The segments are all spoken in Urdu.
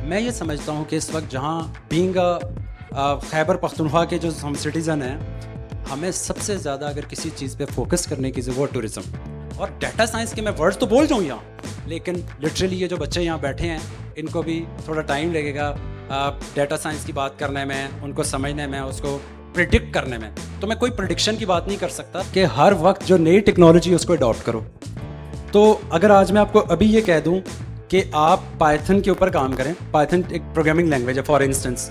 میں یہ سمجھتا ہوں کہ اس وقت جہاں بینگ خیبر پختونخوا کے جو ہم سٹیزن ہیں، ہمیں سب سے زیادہ اگر کسی چیز پہ فوکس کرنے کی ضرورت ٹورزم اور ڈیٹا سائنس کے. میں ورڈز تو بول جاؤں یہاں، لیکن لٹرلی یہ جو بچے یہاں بیٹھے ہیں ان کو بھی تھوڑا ٹائم لگے گا ڈیٹا سائنس کی بات کرنے میں، ان کو سمجھنے میں، اس کو پریڈکٹ کرنے میں. تو میں کوئی پریڈکشن کی بات نہیں کر سکتا کہ ہر وقت جو نئی ٹیکنالوجی اس کو اڈاپٹ کرو. تو اگر آج میں آپ کو ابھی یہ کہہ دوں کہ آپ پائتھن کے اوپر کام کریں، پائتھن ایک پروگرامنگ لینگویج ہے فار انسٹنس،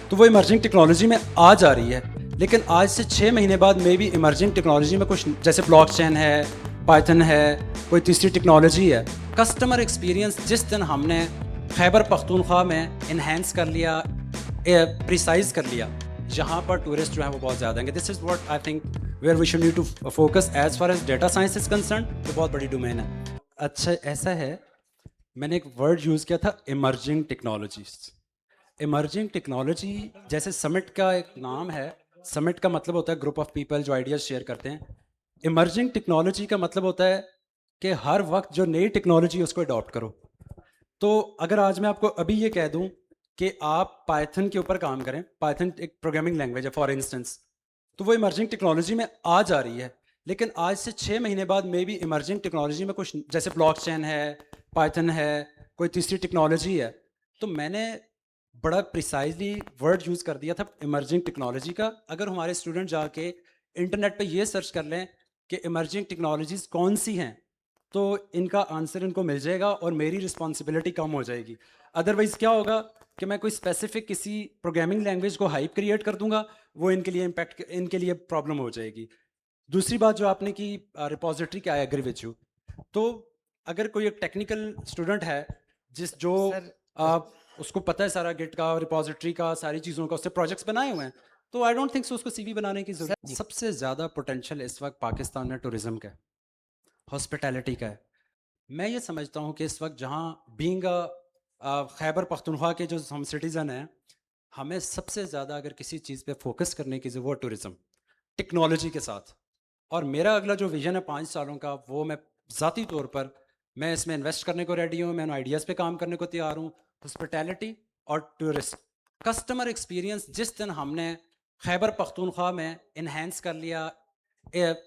تو وہ ایمرجنگ ٹیکنالوجی میں آ جا رہی ہے. لیکن آج سے 6 مہینے بعد میں بھی ایمرجنگ ٹیکنالوجی میں کچھ جیسے بلاک چین ہے، پائتھن ہے، کوئی تیسری ٹیکنالوجی ہے. کسٹمر ایکسپیرینس جس دن ہم نے خیبر پختونخوا میں انہینس کر لیا، پریسائز کر لیا، جہاں پر ٹورسٹ جو ہیں وہ بہت زیادہ ہیں گے. This is what I think where we should need to focus as far as data science is concerned. تو بہت بڑی ڈومین ہے. اچھا ایسا ہے، میں نے ایک ورڈ یوز کیا تھا ایمرجنگ ٹیکنالوجیز. ایمرجنگ ٹیکنالوجی جیسے سمٹ کا ایک نام ہے، سمٹ کا مطلب ہوتا ہے گروپ آف پیپل جو آئیڈیاز شیئر کرتے ہیں. ایمرجنگ ٹیکنالوجی کا مطلب ہوتا ہے کہ ہر وقت جو نئی ٹیکنالوجی اس کو اڈاپٹ کرو. تو اگر آج میں آپ کو ابھی یہ کہہ دوں کہ آپ پائتھن کے اوپر کام کریں، پائتھن ایک پروگرامنگ لینگویج ہے فار انسٹنس، تو وہ ایمرجنگ ٹیکنالوجی میں آ جا رہی ہے. لیکن آج سے 6 مہینے بعد میں بھی ایمرجنگ ٹیکنالوجی میں کچھ جیسے بلاک چین ہے، پائتھن ہے، کوئی تیسری ٹیکنالوجی ہے. تو میں نے بڑا پریسائزلی ورڈ یوز کر دیا تھا ایمرجنگ ٹیکنالوجی کا. اگر ہمارے اسٹوڈنٹ جا کے انٹرنیٹ پہ یہ سرچ کر لیں کہ ایمرجنگ ٹیکنالوجیز کون سی ہیں، تو ان کا آنسر ان کو مل جائے گا اور میری رسپانسبلٹی کم ہو جائے گی. ادروائز کیا ہوگا کہ میں کوئی اسپیسیفک کسی پروگرامنگ لینگویج کو ہائپ کریٹ کر دوں گا، وہ ان کے لیے امپیکٹ، ان کے لیے پرابلم ہو جائے گی. دوسری بات جو آپ نے کی ریپوزیٹری کا، آئی ایگری وتھ یو. تو اگر کوئی ایک ٹیکنیکل اسٹوڈنٹ ہے جو سر اس کو پتہ ہے سارا گٹ کا، ریپوزیٹری کا، ساری چیزوں کا، اس سے پروجیکٹس بنائے ہوئے ہیں، تو آئی ڈونٹ تھنک سو اس کو سی وی بنانے کی سر ضرورت. سب سے زیادہ پوٹینشیل اس وقت پاکستان میں ٹورزم کا ہے، ہاسپٹیلٹی کا ہے. میں یہ سمجھتا ہوں کہ اس وقت جہاں بینگ خیبر پختونخوا کے جو ہم سٹیزن ہیں، ہمیں سب سے زیادہ اگر کسی چیز پہ فوکس کرنے کی ضرورت ٹورزم ٹیکنالوجی کے ساتھ. اور میرا اگلا جو ویژن ہے 5 سالوں کا، وہ میں ذاتی طور پر میں اس میں انویسٹ کرنے کو ریڈی ہوں. میں ان آئیڈیاز پہ کام کرنے کو تیار ہوں. ہاسپٹیلٹی اور ٹورسٹ کسٹمر ایکسپیرینس جس دن ہم نے خیبر پختونخوا میں انہینس کر لیا،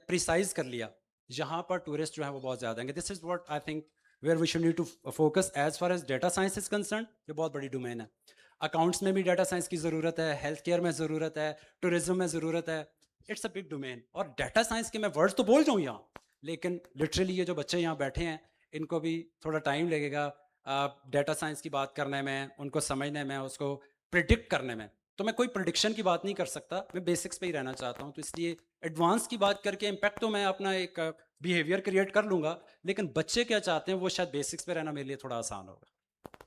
پریسائز کر لیا، جہاں پر ٹورسٹ جو ہیں وہ بہت زیادہ ہیں گے. This is what I think where we should need to focus as far as data science is concerned. یہ بہت بڑی ڈومین ہے. اکاؤنٹس میں بھی ڈیٹا سائنس کی ضرورت ہے، ہیلتھ کیئر میں ضرورت ہے، ٹورزم میں ضرورت ہے. It's a big domain. اور ڈیٹا سائنس کے میں ورڈز تو بول جاؤں یہاں، لیکن لٹرلی یہ جو بچے یہاں بیٹھے ہیں ان کو بھی تھوڑا ٹائم لگے گا ڈیٹا سائنس کی بات کرنے میں، ان کو سمجھنے میں، اس کو پریڈکٹ کرنے میں. تو میں کوئی پریڈکشن کی بات نہیں کر سکتا، میں بیسکس پہ ہی رہنا چاہتا ہوں. تو اس لیے ایڈوانس کی بات کر کے امپیکٹ تو میں اپنا ایک بیہیویئر کریٹ کر لوں گا، لیکن بچے کیا چاہتے ہیں وہ شاید بیسکس پہ رہنا میرے لیے تھوڑا آسان ہوگا.